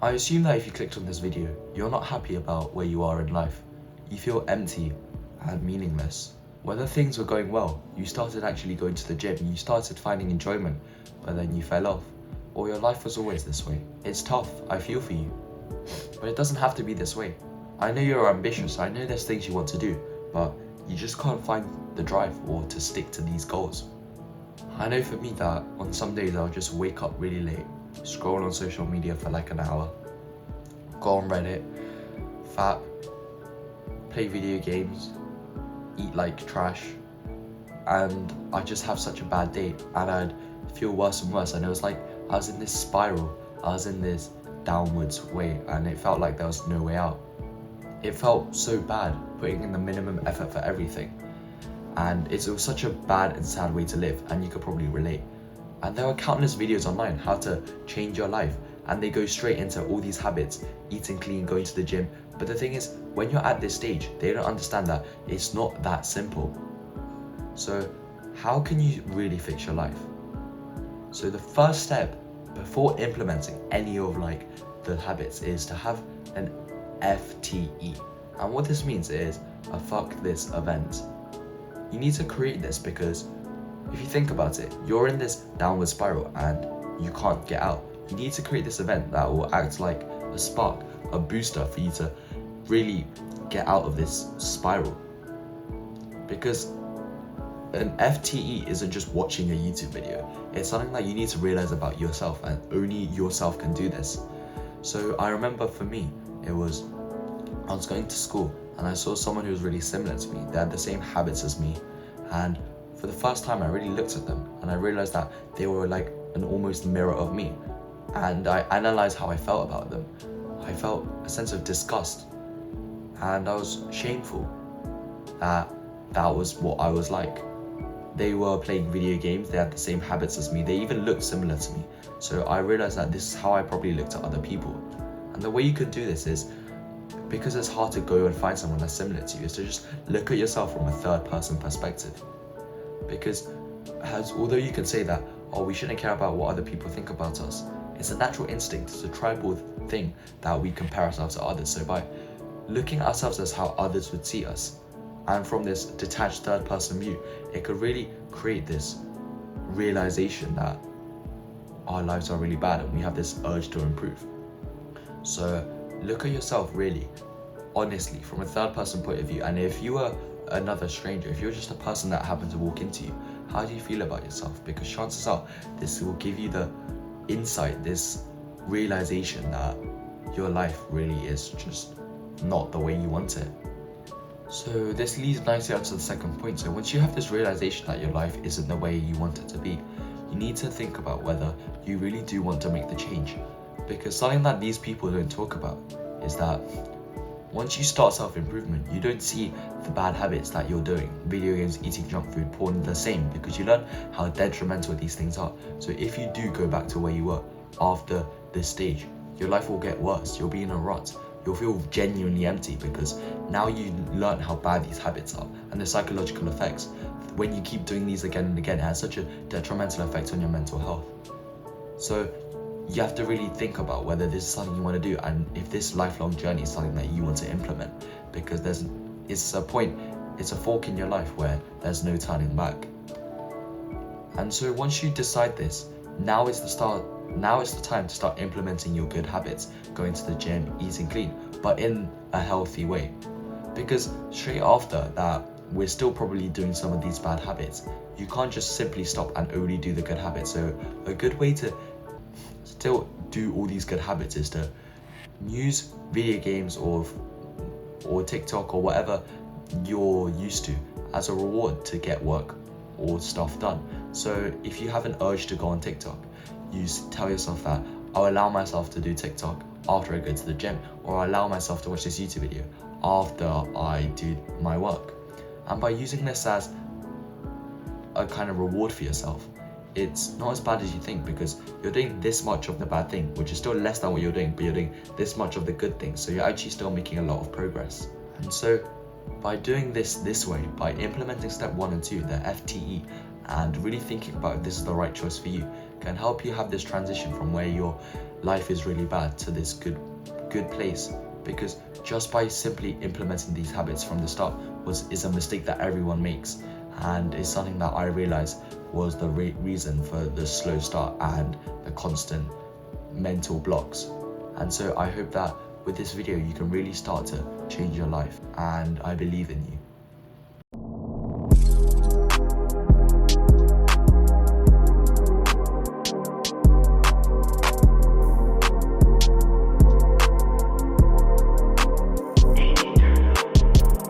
I assume that if you clicked on this video, you're not happy about where you are in life. You feel empty and meaningless. Whether things were going well, you started actually going to the gym, you started finding enjoyment, but then you fell off. Or your life was always this way. It's tough, I feel for you. But it doesn't have to be this way. I know you're ambitious, I know there's things you want to do, but you just can't find the drive or to stick to these goals. I know for me that on some days I'll just wake up really late, scroll on social media for like an hour, go on Reddit, fap, play video games, eat like trash, and I just have such a bad day and I'd feel worse and worse, and it was like I was in this spiral, I was in this downwards way, and it felt like there was no way out. It felt so bad putting in the minimum effort for everything, and it was such a bad and sad way to live, and you could probably relate. And there are countless videos online how to change your life, and they go straight into all these habits, eating clean, going to the gym. But the thing is, when you're at this stage, they don't understand that it's not that simple. So how can you really fix your life? So the first step before implementing any of like the habits is to have an FTE. And what this means is a fuck this event. You need to create this because if you think about it, you're in this downward spiral and you can't get out. You need to create this event that will act like a spark, a booster for you to really get out of this spiral. Because an FTE isn't just watching a YouTube video. It's something that you need to realize about yourself, and only yourself can do this. So I remember for me, I was going to school and I saw someone who was really similar to me. They had the same habits as me, and for the first time I really looked at them and I realized that they were like an almost mirror of me, and I analyzed how I felt about them. I felt a sense of disgust, and I was shameful that that was what I was like. They were playing video games, they had the same habits as me, they even looked similar to me. So I realized that this is how I probably looked at other people. And the way you could do this is, because it's hard to go and find someone that's similar to you, is to just look at yourself from a third person perspective. Because although you can say that, oh, we shouldn't care about what other people think about us, it's a natural instinct, it's a tribal thing that we compare ourselves to others. So by looking at ourselves as how others would see us, and from this detached third person view, it could really create this realization that our lives are really bad and we have this urge to improve. So look at yourself really honestly from a third person point of view. And if you were another stranger, if you're just a person that happened to walk into you, how do you feel about yourself? Because chances are this will give you the insight, this realization that your life really is just not the way you want it. So this leads nicely up to the second point. So once you have this realization that your life isn't the way you want it to be, you need to think about whether you really do want to make the change. Because something that these people don't talk about is that once you start self-improvement, you don't see the bad habits that you're doing, video games, eating junk food, porn, the same, because you learn how detrimental these things are. So if you do go back to where you were after this stage, your life will get worse, you'll be in a rut. You'll feel genuinely empty because now you learn how bad these habits are and the psychological effects. When you keep doing these again and again, it has such a detrimental effect on your mental health. So you have to really think about whether this is something you want to do and if this lifelong journey is something that you want to implement, because it's a fork in your life where there's no turning back. And so once you decide this, now is the time to start implementing your good habits, going to the gym, eating clean, but in a healthy way. Because straight after that, we're still probably doing some of these bad habits. You can't just simply stop and only do the good habits. So a good way to still do all these good habits is to use video games or TikTok or whatever you're used to as a reward to get work or stuff done. So if you have an urge to go on TikTok, you tell yourself that I'll allow myself to do TikTok after I go to the gym, or I'll allow myself to watch this YouTube video after I do my work. And by using this as a kind of reward for yourself, it's not as bad as you think, because you're doing this much of the bad thing, which is still less than what you're doing, but you're doing this much of the good thing, so you're actually still making a lot of progress. And so by doing this way, by implementing step 1 and 2, the FTE, and really thinking about if this is the right choice for you, can help you have this transition from where you're life is really bad to this good place, because just by simply implementing these habits from the start is a mistake that everyone makes, and it's something that I realized was the reason for the slow start and the constant mental blocks. And so I hope that with this video you can really start to change your life, and I believe in you.